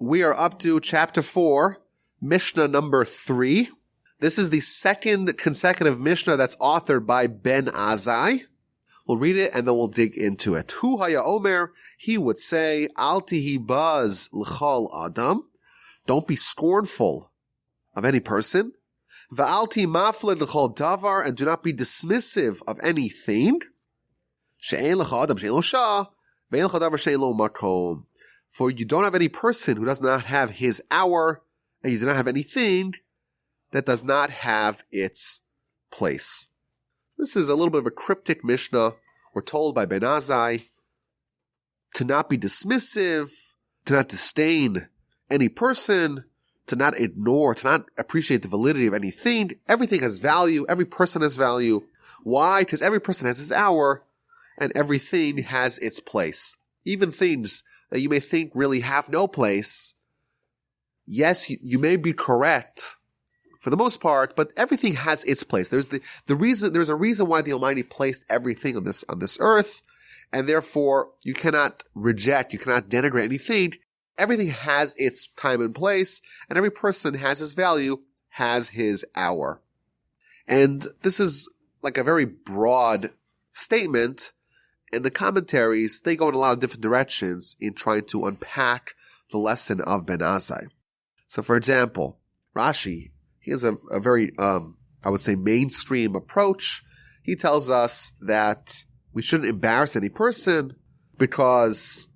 We are up to chapter 4, Mishnah number 3. This is the second consecutive Mishnah that's authored by Ben Azzai. We'll read it and then we'll dig into it. Hu haya omer, he would say, Al tihi baz l'chol adam. Don't be scornful of any person. Va'al ti mafled l'chol davar, and do not be dismissive of anything. She'en l'cha adam she'en lo shah, ve'en l'cha davar she'en lo makom. For you don't have any person who does not have his hour, and you do not have anything that does not have its place. This is a little bit of a cryptic Mishnah. We're told by Ben Azzai to not be dismissive, to not disdain any person, to not ignore, to not appreciate the validity of anything. Everything has value. Every person has value. Why? Because every person has his hour, and everything has its place. Even things that you may think really have no place. Yes, you may be correct for the most part, but everything has its place. There's there's a reason why the Almighty placed everything on this earth, and therefore you cannot reject, you cannot denigrate anything. Everything has its time and place, and every person has his value, has his hour. And this is like a very broad statement, and the commentaries, they go in a lot of different directions in trying to unpack the lesson of Ben Azzai. So for example, Rashi, he has a very, I would say, mainstream approach. He tells us that we shouldn't embarrass any person because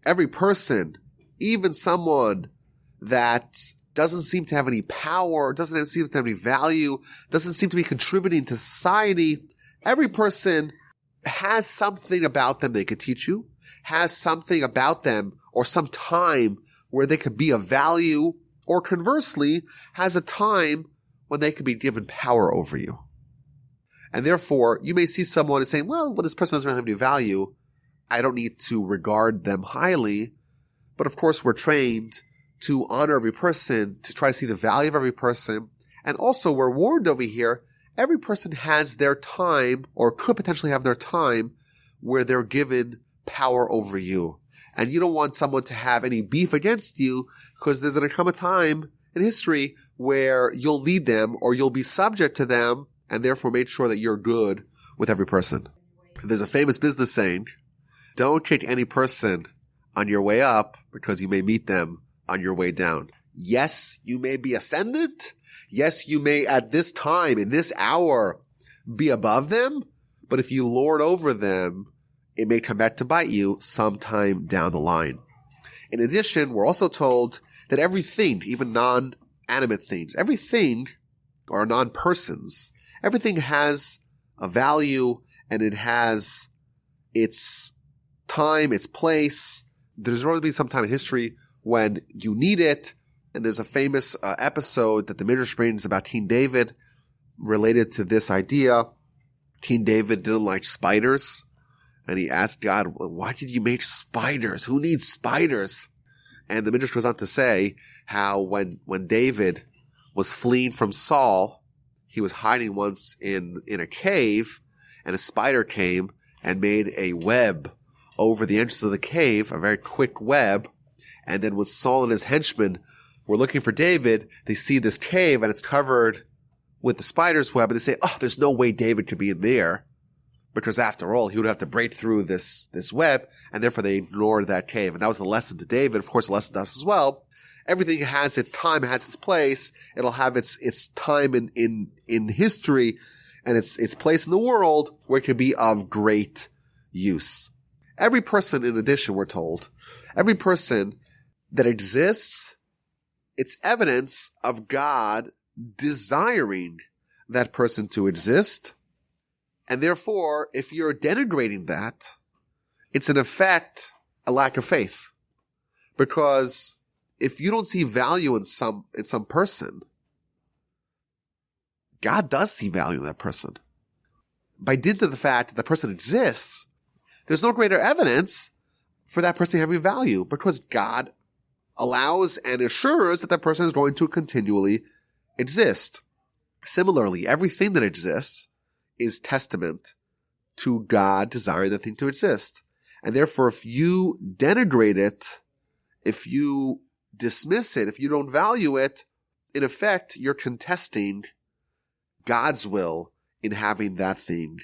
every person, even someone that doesn't seem to have any power, doesn't seem to have any value, doesn't seem to be contributing to society, every person has something about them they could teach you, has something about them or some time where they could be of value, or conversely, has a time when they could be given power over you. And therefore, you may see someone and say, well, this person doesn't really have any value. I don't need to regard them highly. But of course, we're trained to honor every person, to try to see the value of every person. And also, we're warned over here, every person has their time, or could potentially have their time, where they're given power over you. And you don't want someone to have any beef against you, because there's going to come a time in history where you'll need them or you'll be subject to them, and therefore make sure that you're good with every person. There's a famous business saying, don't kick any person on your way up because you may meet them on your way down. Yes, you may be ascendant. Yes, you may at this time, in this hour, be above them. But if you lord over them, it may come back to bite you sometime down the line. In addition, we're also told that everything, even non-animate things, everything, or non-persons, everything has a value, and it has its time, its place. There's going to be some time in history when you need it. And there's a famous episode that the Midrash brings about King David related to this idea. King David didn't like spiders. And he asked God, why did you make spiders? Who needs spiders? And the Midrash goes on to say how when David was fleeing from Saul, he was hiding once in a cave, and a spider came and made a web over the entrance of the cave, a very quick web. And then when Saul and his henchmen were looking for David, they see this cave and it's covered with the spider's web, and they say, oh, there's no way David could be in there. Because after all, he would have to break through this web, and therefore they ignored that cave. And that was the lesson to David. Of course, the lesson to us as well. Everything has its time, has its place. It'll have its time in history and its place in the world where it can be of great use. Every person, in addition, we're told, every person that exists, it's evidence of God desiring that person to exist. And therefore, if you're denigrating that, it's in effect a lack of faith. Because if you don't see value in some person, God does see value in that person. By dint of the fact that the person exists, there's no greater evidence for that person having value, because God allows and assures that that person is going to continually exist. Similarly, everything that exists is testament to God desiring the thing to exist. And therefore, if you denigrate it, if you dismiss it, if you don't value it, in effect, you're contesting God's will in having that thing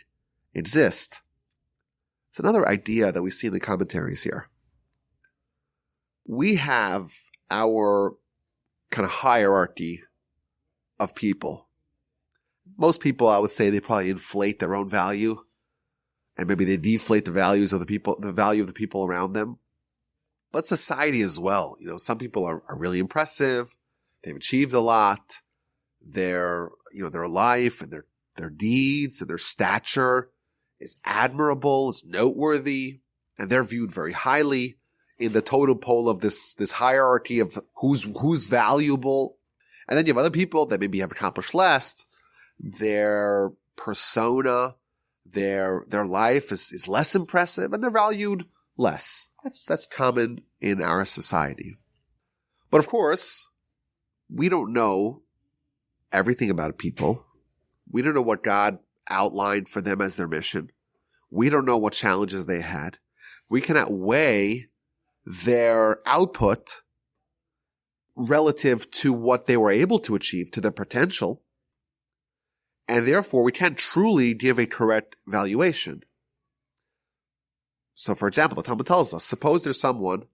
exist. It's another idea that we see in the commentaries here. We have our kind of hierarchy of people. Most people, I would say, they probably inflate their own value, and maybe they deflate the values of the value of the people around them. But society as well. Some people are really impressive. They've achieved a lot. Their life and their deeds and their stature is admirable, is noteworthy, and they're viewed very highly in the totem pole of this hierarchy of who's valuable. And then you have other people that maybe have accomplished less. Their persona, their life is less impressive, and they're valued less. That's common in our society. But of course, we don't know everything about people. We don't know what God outlined for them as their mission. We don't know what challenges they had. We cannot weigh their output relative to what they were able to achieve, to their potential. And therefore, we can't truly give a correct valuation. So, for example, the Talmud tells us, suppose there's someone,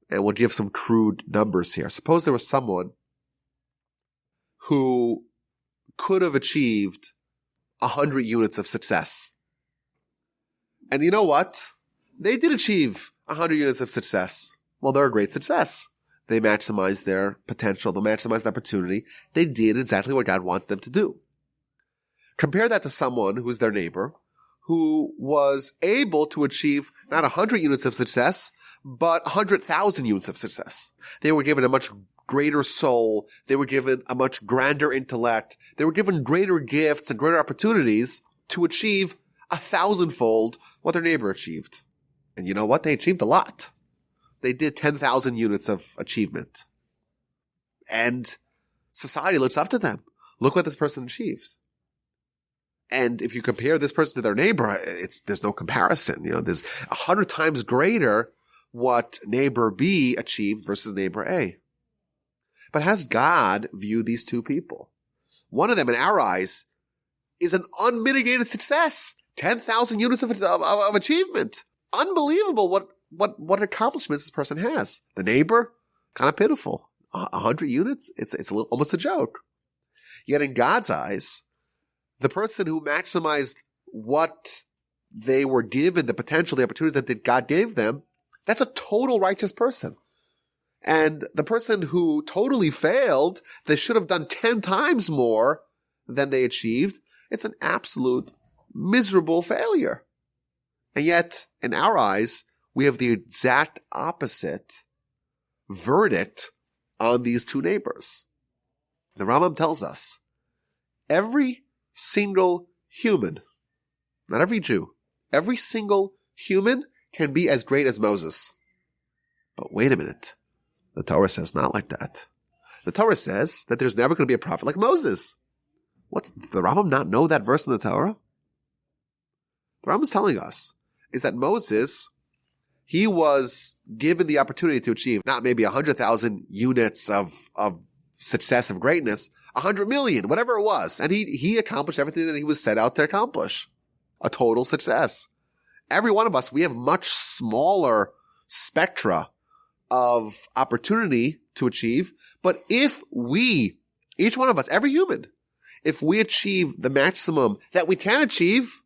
and we'll give some crude numbers here. Suppose there was someone who could have achieved 100 units of success. And you know what? They did achieve 100 units of success. Well, they're a great success. They maximized their potential. They maximized the opportunity. They did exactly what God wanted them to do. Compare that to someone who's their neighbor, who was able to achieve not 100 units of success, but 100,000 units of success. They were given a much greater soul. They were given a much grander intellect. They were given greater gifts and greater opportunities to achieve 1,000-fold what their neighbor achieved. And you know what? They achieved a lot. They did 10,000 units of achievement. And society looks up to them. Look what this person achieved. And if you compare this person to their neighbor, there's no comparison. There's 100 times greater what neighbor B achieved versus neighbor A. But how does God view these two people? One of them, in our eyes, is an unmitigated success. 10,000 units of achievement. Unbelievable what accomplishments this person has. The neighbor, kind of pitiful. 100 units? It's almost a joke. Yet in God's eyes, the person who maximized what they were given, the potential, the opportunities that God gave them, that's a total righteous person. And the person who totally failed, they should have done 10 times more than they achieved. It's an absolute miserable failure. And yet, in our eyes, we have the exact opposite verdict on these two neighbors. The Rambam tells us, every single human, not every Jew, every single human can be as great as Moses. But wait a minute. The Torah says not like that. The Torah says that there's never going to be a prophet like Moses. What's the Rambam not know that verse in the Torah? The Rambam is telling us is that Moses, he was given the opportunity to achieve not maybe 100,000 units of success, of greatness, 100 million, whatever it was. And he accomplished everything that he was set out to accomplish. A total success. Every one of us, we have much smaller spectra of opportunity to achieve. But if we, each one of us, every human, if we achieve the maximum that we can achieve,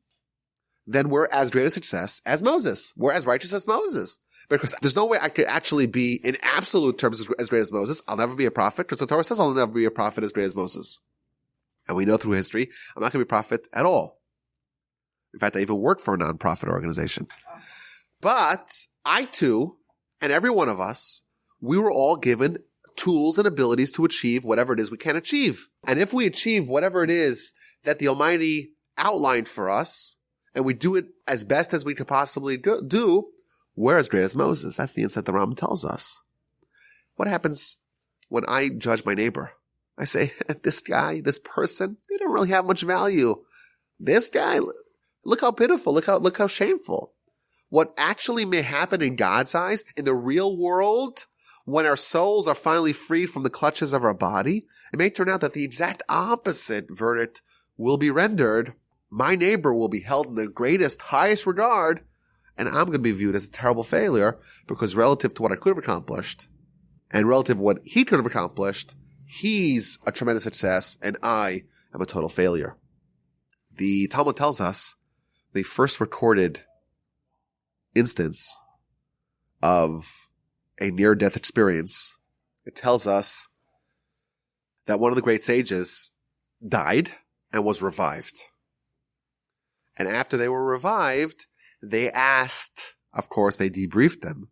then we're as great a success as Moses. We're as righteous as Moses. Because there's no way I could actually be, in absolute terms, as great as Moses. I'll never be a prophet, because the Torah says I'll never be a prophet as great as Moses. And we know through history, I'm not going to be a prophet at all. In fact, I even worked for a nonprofit organization. But I too, and every one of us, we were all given tools and abilities to achieve whatever it is we can achieve. And if we achieve whatever it is that the Almighty outlined for us, and we do it as best as we could possibly do, we're as great as Moses. That's the insight the Rambam tells us. What happens when I judge my neighbor? I say, this guy, this person, they don't really have much value. This guy, look how pitiful, look how shameful. What actually may happen in God's eyes, in the real world, When our souls are finally freed from the clutches of our body, it may turn out that the exact opposite verdict will be rendered. My neighbor will be held in the greatest, highest regard, and I'm going to be viewed as a terrible failure because relative to what I could have accomplished and relative to what he could have accomplished, he's a tremendous success and I am a total failure. The Talmud tells us the first recorded instance of a near-death experience. It tells us that one of the great sages died and was revived. And after they were revived, they asked, of course, they debriefed them,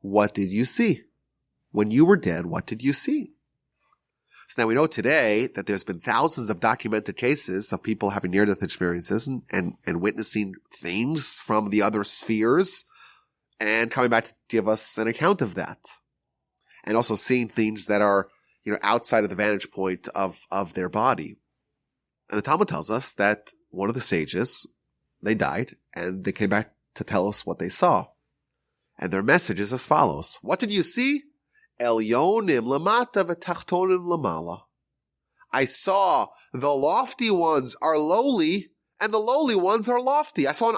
what did you see? When you were dead, what did you see? So now we know today that there's been thousands of documented cases of people having near-death experiences and witnessing things from the other spheres and coming back to give us an account of that. And also seeing things that are, outside of the vantage point of their body. And the Talmud tells us that one of the sages, they died and they came back to tell us what they saw. And their message is as follows. What did you see? Elyonim lamata v'tachtonim lamala. I saw the lofty ones are lowly and the lowly ones are lofty. I saw an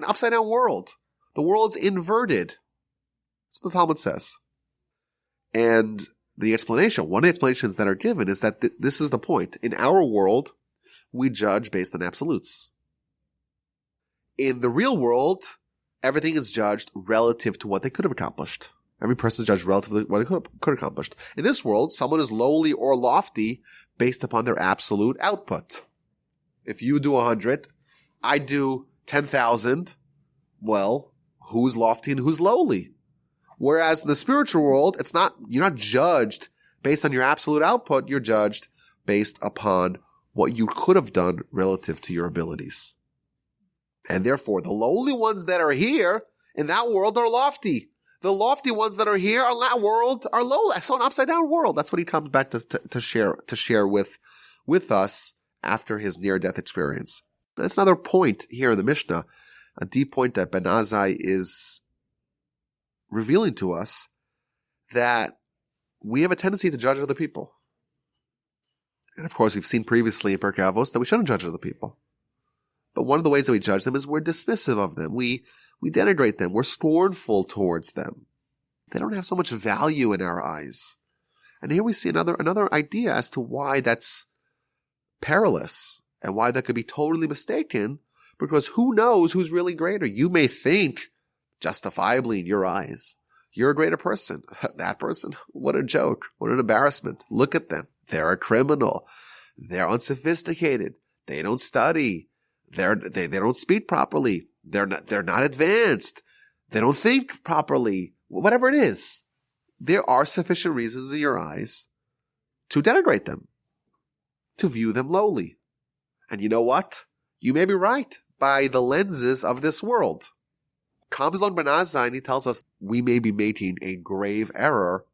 upside down world. The world's inverted. That's what the Talmud says. And the explanation, one of the explanations that are given is that this is the point. In our world, we judge based on absolutes. In the real world, everything is judged relative to what they could have accomplished. Every person is judged relative to what they could have accomplished. In this world, someone is lowly or lofty based upon their absolute output. If you do 100, I do 10,000, well, who's lofty and who's lowly? Whereas in the spiritual world, you're not judged based on your absolute output. You're judged based upon what you could have done relative to your abilities. And therefore, the lowly ones that are here in that world are lofty. The lofty ones that are here in that world are low. I saw an upside down world. That's what he comes back to share with us after his near-death experience. That's another point here in the Mishnah, a deep point that Ben Azzai is revealing to us, that we have a tendency to judge other people. And of course, we've seen previously in Pirkei Avos that we shouldn't judge other people. But one of the ways that we judge them is we're dismissive of them. We denigrate them. We're scornful towards them. They don't have so much value in our eyes. And here we see another idea as to why that's perilous and why that could be totally mistaken, because who knows who's really greater? You may think, justifiably in your eyes, you're a greater person. That person, what a joke. What an embarrassment. Look at them. They're a criminal. They're unsophisticated. They don't study. They don't speak properly. They're not advanced. They don't think properly. Whatever it is, there are sufficient reasons in your eyes to denigrate them, to view them lowly. And you know what? You may be right by the lenses of this world. Comes along Ben Azzai and he tells us we may be making a grave error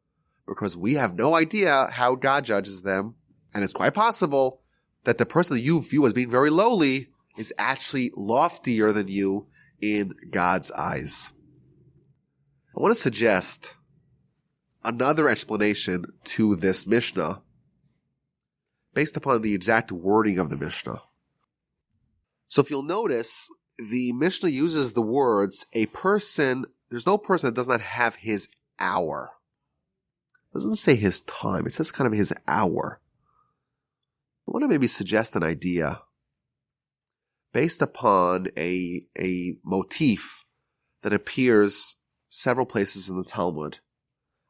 because we have no idea how God judges them. And it's quite possible that the person that you view as being very lowly is actually loftier than you in God's eyes. I want to suggest another explanation to this Mishnah based upon the exact wording of the Mishnah. So if you'll notice, the Mishnah uses the words, there's no person that does not have his hour. It doesn't say his time, it says kind of his hour. I want to maybe suggest an idea based upon a motif that appears several places in the Talmud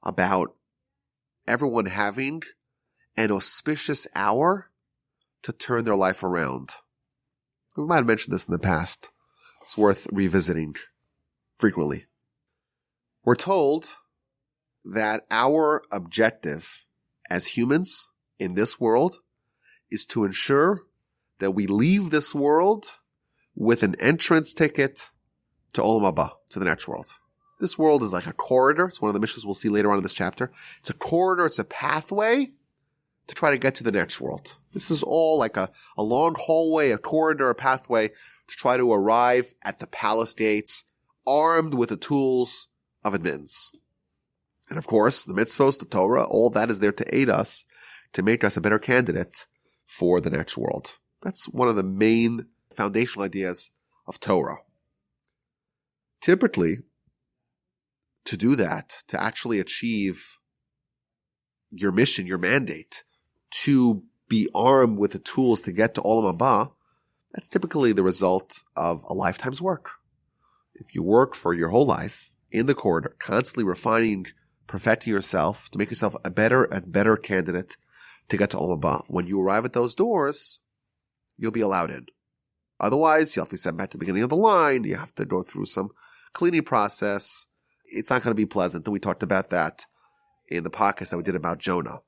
about everyone having an auspicious hour to turn their life around. We might have mentioned this in the past. It's worth revisiting frequently. We're told that our objective as humans in this world is to ensure that we leave this world with an entrance ticket to Olam Haba, to the next world. This world is like a corridor. It's one of the missions we'll see later on in this chapter. It's a corridor. It's a pathway to try to get to the next world. This is all like a long hallway, a corridor, a pathway to try to arrive at the palace gates armed with the tools of admittance. And of course, the mitzvos, the Torah, all that is there to aid us, to make us a better candidate for the next world. That's one of the main foundational ideas of Torah. Typically, to do that, to actually achieve your mission, your mandate, to be armed with the tools to get to Olam Haba, that's typically the result of a lifetime's work. If you work for your whole life in the corridor, constantly refining, perfecting yourself to make yourself a better and better candidate to get to Olam Haba, when you arrive at those doors, you'll be allowed in. Otherwise, you'll have to be sent back to the beginning of the line. You have to go through some cleaning process. It's not going to be pleasant. And we talked about that in the podcast that we did about Jonah.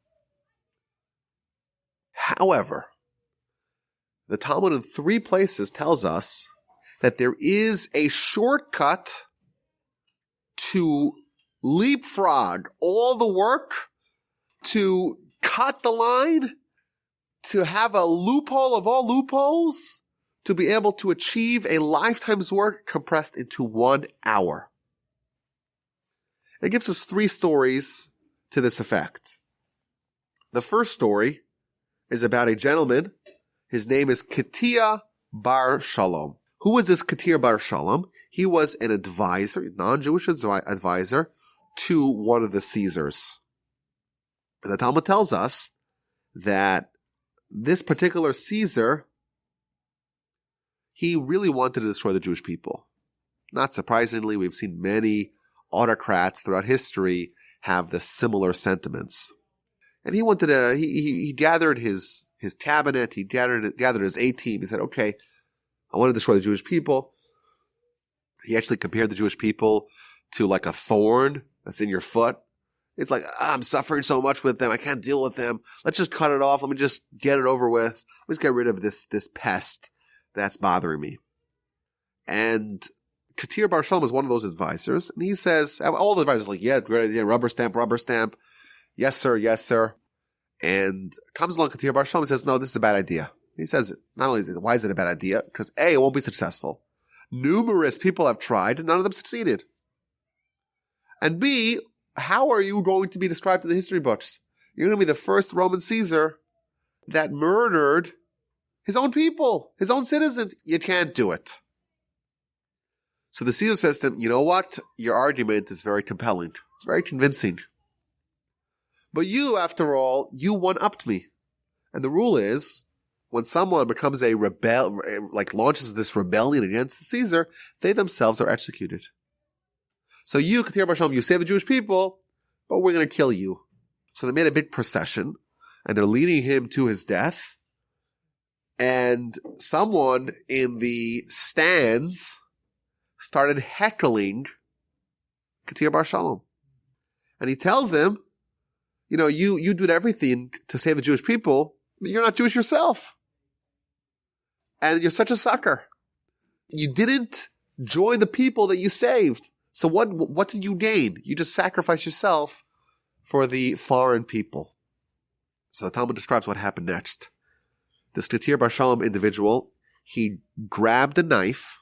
However, the Talmud in 3 places tells us that there is a shortcut to leapfrog all the work, to cut the line, to have a loophole of all loopholes, to be able to achieve a lifetime's work compressed into 1 hour. It gives us 3 stories to this effect. The first story is about a gentleman. His name is Katia Bar Shalom. Who was this Katia Bar Shalom? He was an advisor, non-Jewish advisor, to one of the Caesars. And the Talmud tells us that this particular Caesar, he really wanted to destroy the Jewish people. Not surprisingly, we've seen many autocrats throughout history have the similar sentiments. And he wanted to, he gathered his cabinet, he gathered his A-team. He said, okay, I want to destroy the Jewish people. He actually compared the Jewish people to like a thorn that's in your foot. It's like, I'm suffering so much with them. I can't deal with them. Let's just cut it off. Let me just get it over with. Let's get rid of this pest that's bothering me. And Katir Bar Shalom is one of those advisors. And he says, all the advisors are like, yeah, great idea. Rubber stamp. Yes, sir. Yes, sir. And comes along Katir Bar Shalom and says, no, this is a bad idea. He says, not only is it, why is it a bad idea? Because A, it won't be successful. Numerous people have tried and none of them succeeded. And B, how are you going to be described in the history books? You're going to be the first Roman Caesar that murdered his own people, his own citizens. You can't do it. So the Caesar says to him, you know what? Your argument is very compelling. It's very convincing. But you, after all, you one-upped me. And the rule is, when someone becomes a launches this rebellion against the Caesar, they themselves are executed. So you, Katir Bar Shalom, you save the Jewish people, but we're going to kill you. So they made a big procession, and they're leading him to his death. And someone in the stands started heckling Katir Bar Shalom. And he tells him, you know, you did everything to save the Jewish people, but you're not Jewish yourself. And you're such a sucker. You didn't join the people that you saved. So what did you gain? You just sacrificed yourself for the foreign people. So the Talmud describes what happened next. This Katir Bar Shalom individual, he grabbed a knife,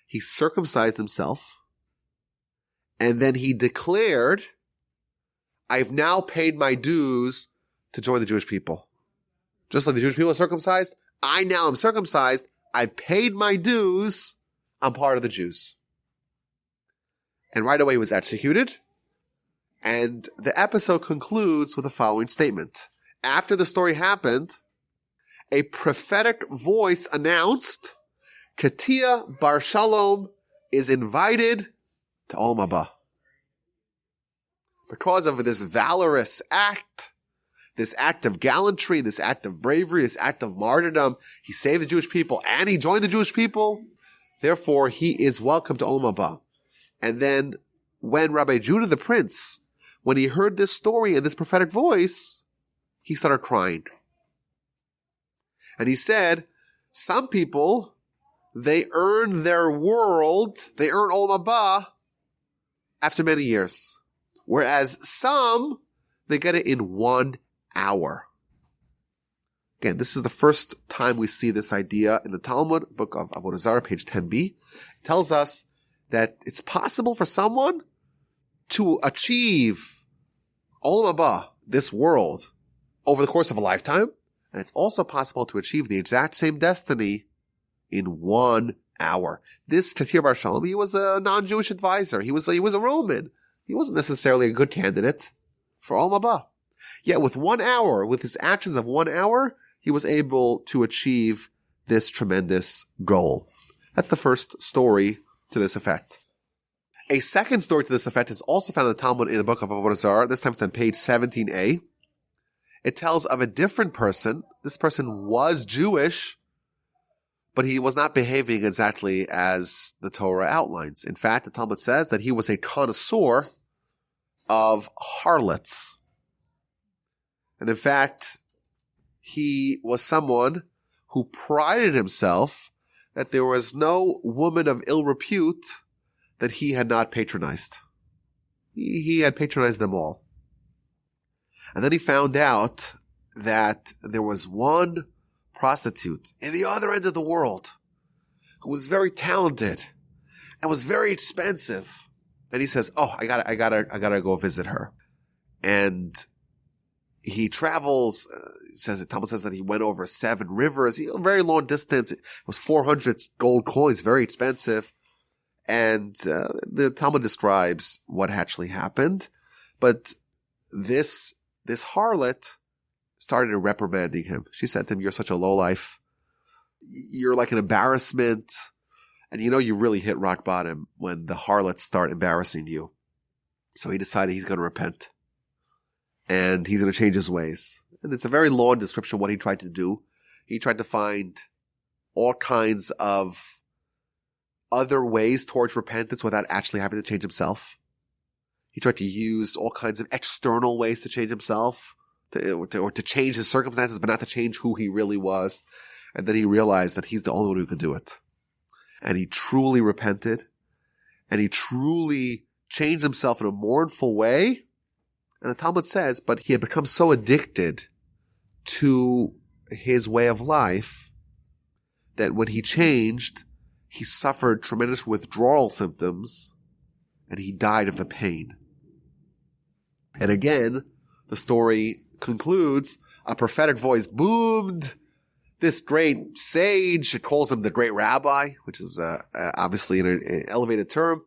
he circumcised himself, and then he declared, I've now paid my dues to join the Jewish people. Just like the Jewish people are circumcised, I now am circumcised. I paid my dues. I'm part of the Jews. And right away he was executed. And the episode concludes with the following statement. After the story happened, a prophetic voice announced, Katia Bar Shalom is invited to Olam Haba. Because of this valorous act, this act of gallantry, this act of bravery, this act of martyrdom, he saved the Jewish people and he joined the Jewish people. Therefore, he is welcome to Olam Haba. And then when Rabbi Judah the Prince, when he heard this story and this prophetic voice, he started crying. And he said, some people, they earn their world, they earn Olam Haba after many years. Whereas some, they get it in 1 hour. Again, this is the first time we see this idea in the Talmud, book of Avodah Zarah, page 10b. It tells us that it's possible for someone to achieve Olam Haba, this world, over the course of a lifetime, and it's also possible to achieve the exact same destiny in 1 hour. This Katir Bar Shalom, he was a non-Jewish advisor. He was a Roman. He wasn't necessarily a good candidate for Olam Haba. Yet with 1 hour, with his actions of 1 hour, he was able to achieve this tremendous goal. That's the first story to this effect. A second story to this effect is also found in the Talmud in the book of Avodah Zarah. This time it's on page 17a. It tells of a different person. This person was Jewish, but he was not behaving exactly as the Torah outlines. In fact, the Talmud says that he was a connoisseur of harlots. And in fact, he was someone who prided himself that there was no woman of ill repute that he had not patronized. He had patronized them all. And then he found out that there was one prostitute in the other end of the world who was very talented and was very expensive. And he says, "Oh, I gotta go visit her." And he travels. The Talmud says that he went over 7 rivers, a very long distance. It was 400 gold coins, very expensive. And the Talmud describes what actually happened. But this harlot started reprimanding him. She said to him, "You're such a lowlife. You're like an embarrassment." And you really hit rock bottom when the harlots start embarrassing you. So he decided he's going to repent. And he's going to change his ways. And it's a very long description of what he tried to do. He tried to find all kinds of other ways towards repentance without actually having to change himself. He tried to use all kinds of external ways to change himself, or to change his circumstances, but not to change who he really was. And then he realized that he's the only one who could do it. And he truly repented. And he truly changed himself in a mournful way. And the Talmud says, but he had become so addicted to his way of life that when he changed, he suffered tremendous withdrawal symptoms and he died of the pain. And again, the story concludes, a prophetic voice boomed. This great sage, it calls him the great rabbi, which is obviously an elevated term.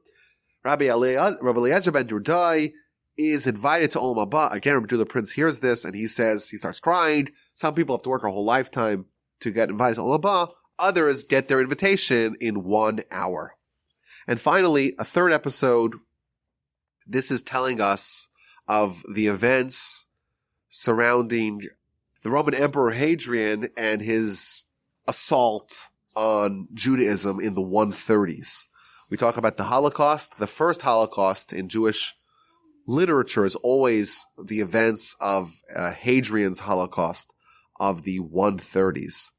Rabbi Eliezer ben Durdai is invited to Olam Haba. Again, Rabbi the Prince hears this and he starts crying. Some people have to work a whole lifetime to get invited to Olam Haba. Others get their invitation in 1 hour. And finally, a third episode. This is telling us of the events surrounding the Roman Emperor Hadrian and his assault on Judaism in the 130s. We talk about the Holocaust. The first Holocaust in Jewish literature is always the events of Hadrian's Holocaust of the 130s.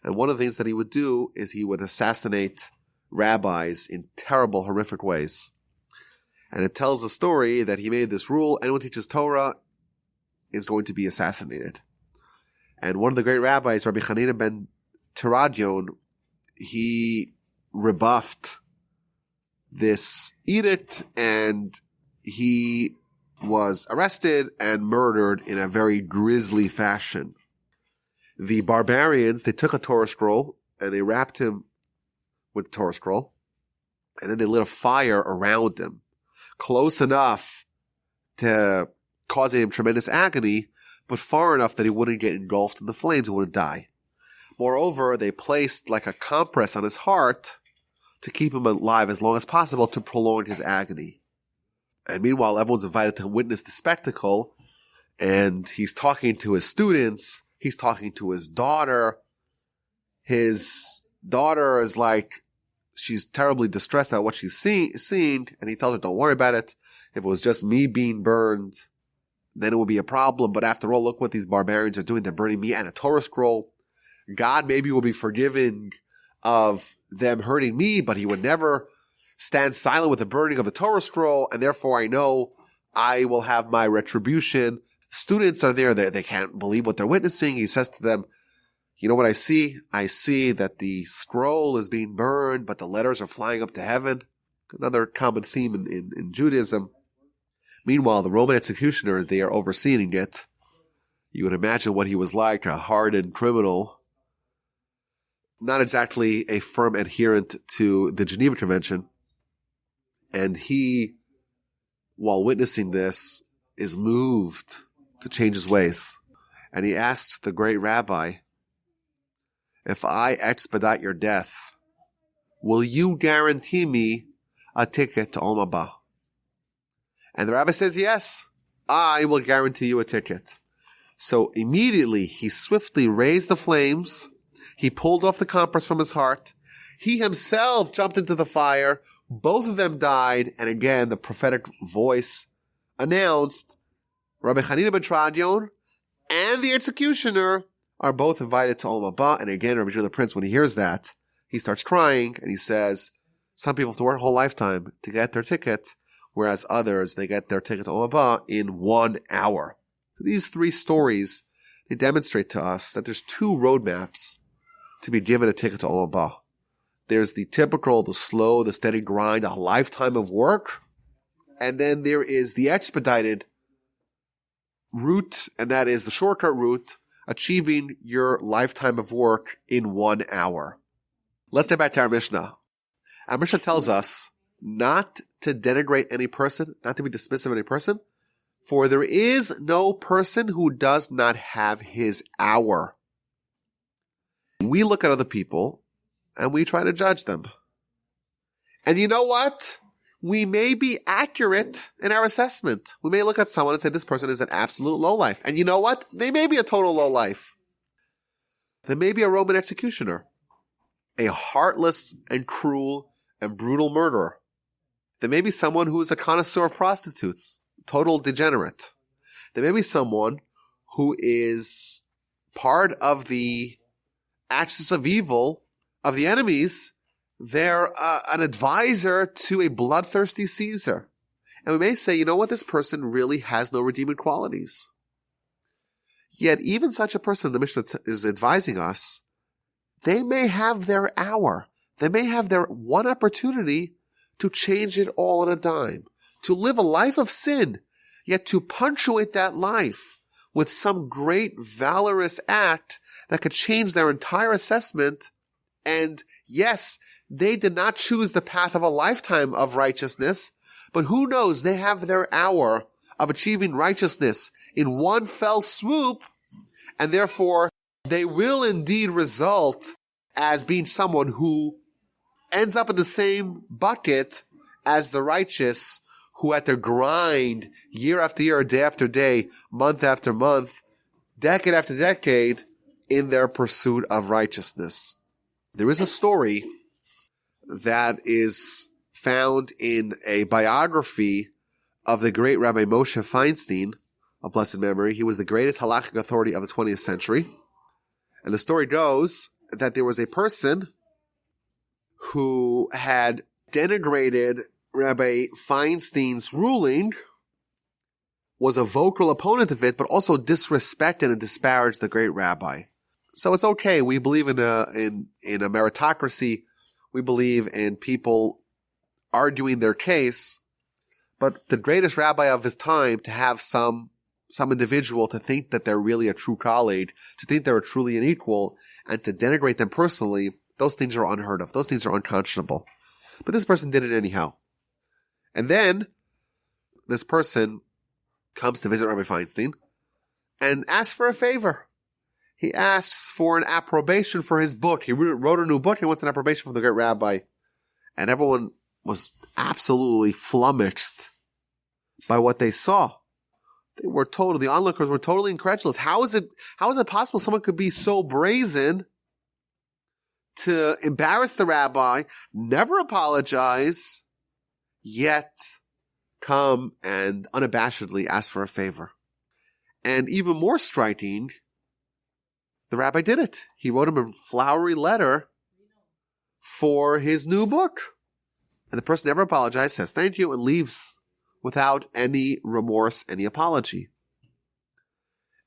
And one of the things that he would do is he would assassinate rabbis in terrible, horrific ways. And it tells the story that he made this rule: anyone who teaches Torah is going to be assassinated. And one of the great rabbis, Rabbi Hanina ben Teradion, he rebuffed this edict and he was arrested and murdered in a very grisly fashion. The barbarians, they took a Torah scroll and they wrapped him with the Torah scroll, and then they lit a fire around him, close enough to causing him tremendous agony, but far enough that he wouldn't get engulfed in the flames and wouldn't die. Moreover, they placed like a compress on his heart to keep him alive as long as possible to prolong his agony. And meanwhile, everyone's invited to witness the spectacle, and he's talking to his students, he's talking to his daughter. His daughter is like, she's terribly distressed at what she's seeing, and he tells her, don't worry about it. If it was just me being burned, then it would be a problem. But after all, look what these barbarians are doing. They're burning me and a Torah scroll. God maybe will be forgiving of them hurting me, but he would never stand silent with the burning of the Torah scroll, and therefore I know I will have my retribution. Students are there. They can't believe what they're witnessing. He says to them, you know what I see? I see that the scroll is being burned, but the letters are flying up to heaven. Another common theme in Judaism. Meanwhile, the Roman executioner, they are overseeing it. You would imagine what he was like, a hardened criminal, not exactly a firm adherent to the Geneva Convention. And he, while witnessing this, is moved to change his ways. And he asks the great rabbi, if I expedite your death, will you guarantee me a ticket to Olam Haba? And the rabbi says, yes, I will guarantee you a ticket. So immediately he swiftly raised the flames. He pulled off the compress from his heart. He himself jumped into the fire. Both of them died. And again, the prophetic voice announced Rabbi Hanina ben Tradion and the executioner are both invited to Olam Haba. And again, Rabbi Judah the Prince, when he hears that, he starts crying and he says, some people have to work a whole lifetime to get their ticket, whereas others, they get their ticket to Olam Haba in 1 hour. So these 3 stories, they demonstrate to us that there's 2 roadmaps to be given a ticket to Olam Haba. There's the typical, the slow, the steady grind, a lifetime of work. And then there is the expedited route, and that is the shortcut route, achieving your lifetime of work in 1 hour. Let's get back to our Mishnah. Our Mishnah tells us not to denigrate any person, not to be dismissive of any person, for there is no person who does not have his hour. We look at other people and we try to judge them. And you know what? We may be accurate in our assessment. We may look at someone and say this person is an absolute lowlife. And you know what? They may be a total lowlife. They may be a Roman executioner, a heartless and cruel and brutal murderer. There may be someone who is a connoisseur of prostitutes, total degenerate. There may be someone who is part of the axis of evil of the enemies. They're an advisor to a bloodthirsty Caesar. And we may say, you know what, this person really has no redeeming qualities. Yet even such a person, the Mishnah is advising us, they may have their hour. They may have their one opportunity to change it all in a dime, to live a life of sin, yet to punctuate that life with some great valorous act that could change their entire assessment. And yes, they did not choose the path of a lifetime of righteousness, but who knows, they have their hour of achieving righteousness in one fell swoop, and therefore they will indeed result as being someone who ends up in the same bucket as the righteous who at their grind year after year, day after day, month after month, decade after decade in their pursuit of righteousness. There is a story that is found in a biography of the great Rabbi Moshe Feinstein of blessed memory. He was the greatest halakhic authority of the 20th century. And the story goes that there was a person who had denigrated Rabbi Feinstein's ruling, was a vocal opponent of it, but also disrespected and disparaged the great rabbi. So it's okay. We believe in a meritocracy. We believe in people arguing their case. But the greatest rabbi of his time, to have some individual to think that they're really a true colleague, to think they're truly an equal, and to denigrate them personally, those things are unheard of. Those things are unconscionable. But this person did it anyhow. And then this person comes to visit Rabbi Feinstein and asks for a favor. He asks for an approbation for his book. He wrote a new book. He wants an approbation from the great rabbi. And everyone was absolutely flummoxed by what they saw. The onlookers were totally incredulous. How is it possible someone could be so brazen to embarrass the rabbi, never apologize, yet come and unabashedly ask for a favor? And even more striking, the rabbi did it. He wrote him a flowery letter for his new book. And the person never apologized, says thank you, and leaves without any remorse, any apology.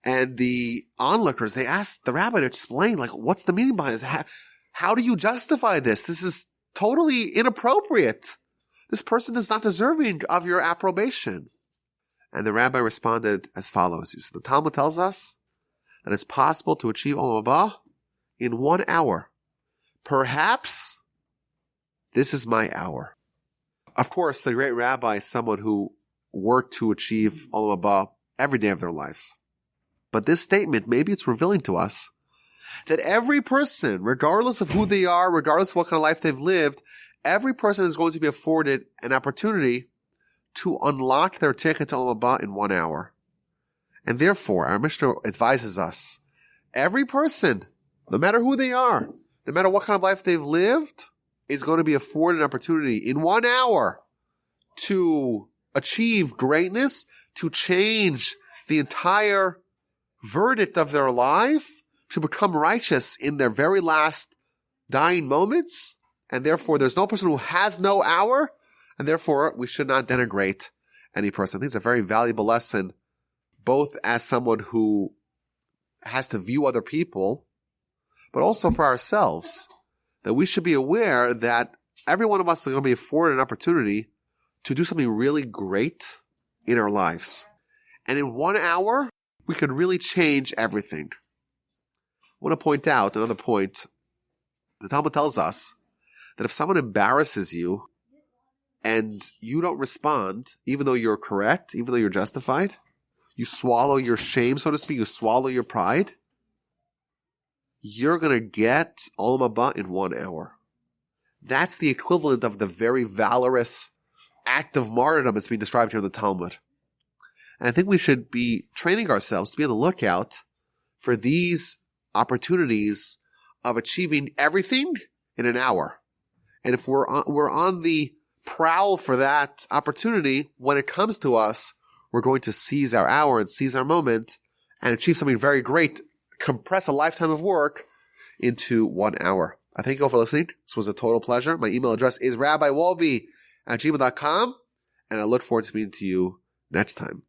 And the onlookers, they asked the rabbi to explain, what's the meaning behind this? How do you justify this? This is totally inappropriate. This person is not deserving of your approbation. And the rabbi responded as follows. He said, the Talmud tells us that it's possible to achieve Olam Haba in 1 hour. Perhaps this is my hour. Of course, the great rabbi is someone who worked to achieve Olam Haba every day of their lives. But this statement, maybe it's revealing to us that every person, regardless of who they are, regardless of what kind of life they've lived, every person is going to be afforded an opportunity to unlock their ticket to Olam Haba in 1 hour. And therefore, our Mishnah advises us, every person, no matter who they are, no matter what kind of life they've lived, is going to be afforded an opportunity in 1 hour to achieve greatness, to change the entire verdict of their life, to become righteous in their very last dying moments. And therefore, there's no person who has no hour, and therefore, we should not denigrate any person. I think it's a very valuable lesson, both as someone who has to view other people, but also for ourselves, that we should be aware that every one of us is going to be afforded an opportunity to do something really great in our lives. And in 1 hour, we can really change everything. I want to point out another point. The Talmud tells us that if someone embarrasses you and you don't respond, even though you're correct, even though you're justified, you swallow your shame, so to speak, you swallow your pride, you're going to get Olam Haba in 1 hour. That's the equivalent of the very valorous act of martyrdom that's being described here in the Talmud. And I think we should be training ourselves to be on the lookout for these opportunities of achieving everything in an hour. And if we're on the prowl for that opportunity, when it comes to us, we're going to seize our hour and seize our moment and achieve something very great, compress a lifetime of work into 1 hour. I thank you all for listening. This was a total pleasure. My email address is rabbiwolbe@gmail.com, and I look forward to speaking to you next time.